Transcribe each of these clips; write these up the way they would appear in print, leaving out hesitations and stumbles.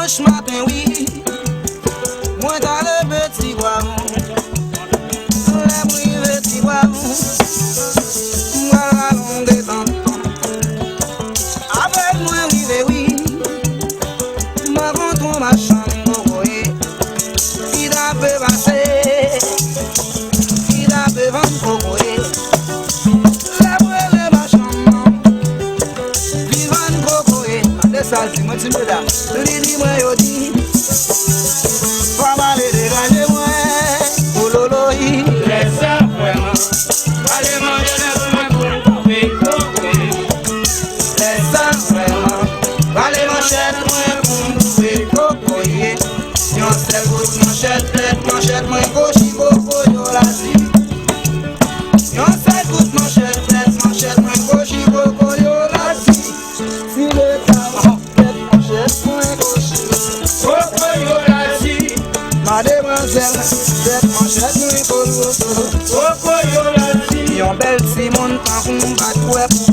Dimanche matin, oui, moi dans le petit Goave, le petit Goave, moi la longue détente. Avec moi, oui, ma rencontre ma chambre, il a fait passer, il a fait vendre, la brûle ma chambre, il va nous des salles, moi tu me l'as, dis-moi, yo dis, pas mal de dégager moi, oh lolo, laisse vraiment, allez manger les bonnes pour allez manchette, moi pour trouver cocoyer. Yon sel gout manchette, tête manchette, moi cochi coco yo la si. Yon sel gout manchette, tête manchette, moi cochi coco yo la si. Si le temps, tête manchette, moi cochi coco yo la si. Ma demoiselle, tête manchette, moi coco yo la si. Yon belle Simone, tant qu'on bat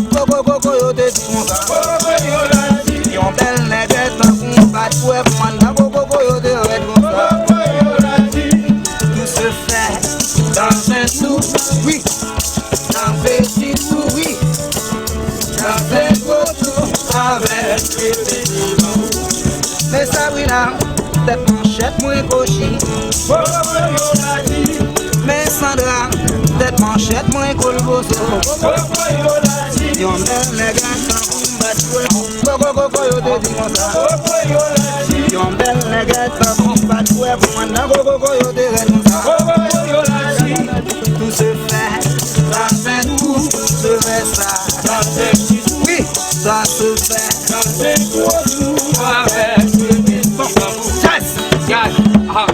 coco coco yo te dit mon gars. Coco yo la si. Yon belle negrette dans un bat web, moi coco yo de red mon frère. Coco yo la dit, tout se fait dans un sou, oui, dans petit sou, oui, dans un gros tour avec les petits mots. Mais Sabrina, tête manchette, moi cochi. Coco yo la dit, mais Sandra, tête manchette, moi colboso. Coco yo la dit, yon belle negrette Coco yo te di mon sa. Coco yo la di. Yon bel negrette pa kon pat kwe pou manda. Coco yo te red mon sa. Coco yo la di. Tout se fait dans un trou, se fait ça dans un petit trou. Oui, ça se fait dans un gros trou avec le petit trou. Yes, ah.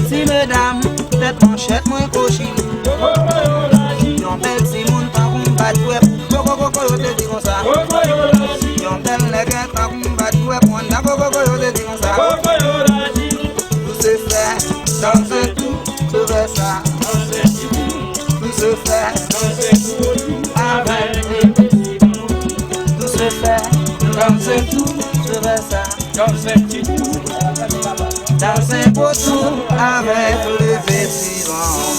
Si mesdames, tête manchette, moi cochi. Yon belle si moun ta bat web. Coco yo te di comme ça. Yon belle negrette ta bat web. Moi na coco yo te di comme ça. Tout se fait dans un tout. se fait, danser pour tout avec le petit. tout se fait, Danser tout, je fais ça. danser petit tout. Danser pour tout avec le petit vent.